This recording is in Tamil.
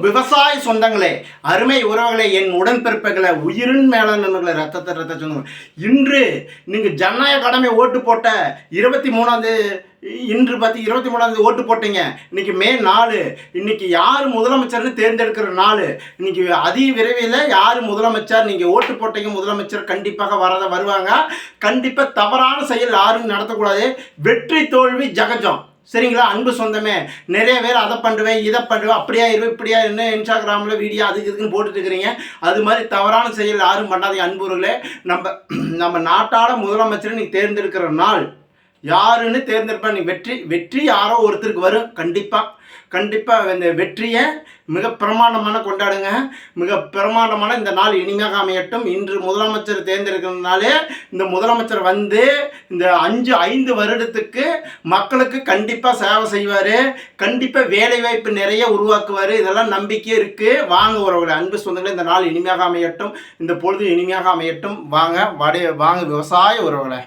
விவசாய சொந்தங்களே, அருமை உறவுகளே, என் உடன்பிறப்புகளை, உயிரின் மேல நண்பர்களை, ரத்த சொந்தங்கள், இன்று நீங்கள் ஜனநாயக கடமை ஓட்டு போட்ட 23ஆம் இன்று பார்த்து 23ஆம் ஓட்டு போட்டீங்க. இன்னைக்கு மே 4. இன்னைக்கு யார் முதலமைச்சர்னு தேர்ந்தெடுக்கிற நாள். இன்னைக்கு அதி விரைவில் யார் முதலமைச்சர், நீங்கள் ஓட்டு போட்டீங்க முதலமைச்சர் கண்டிப்பாக வருவாங்க. கண்டிப்பாக தவறான செயல் யாரும் நடத்தக்கூடாது. வெற்றி தோல்வி ஜகஜம். சரிங்களா? அன்பு சொந்தமே, நிறைய பேர் அதை பண்ணுவேன் இதை பண்ணுவேன் அப்படியா இருவேன் இப்படியா இருந்து இன்ஸ்டாகிராமில் வீடியோ அதுக்கு இதுக்குன்னு போட்டுட்டு இருக்கிறீங்க. அது மாதிரி தவறான செயல் யாரும் பண்ணாதீங்க. அன்புகளே, நம்ம நாட்டாட முதலமைச்சரை நீ தேர்ந்தெடுக்கிற நாள் யாருன்னு தேர்ந்தெடுப்பா. நீ வெற்றி யாரோ ஒருத்தருக்கு வரும். கண்டிப்பாக இந்த வெற்றியை மிக பிரமாண்டமான கொண்டாடுங்க. மிக பிரமாண்டமான இந்த நாள் இனிமையாக அமையட்டும். இன்று முதலமைச்சர் தேர்ந்தெடுக்கிறதுனாலே இந்த முதலமைச்சர் வந்து இந்த 5 வருடத்துக்கு மக்களுக்கு கண்டிப்பாக சேவை செய்வார். கண்டிப்பாக வேலைவாய்ப்பு நிறைய உருவாக்குவார். இதெல்லாம் நம்பிக்கை இருக்குது. வாங்க உறவுகளை, அன்பு சொந்தங்களே, இந்த நாள் இனிமையாக அமையட்டும். இந்த பொழுது இனிமையாக அமையட்டும். வாங்க விவசாய உறவுகளை.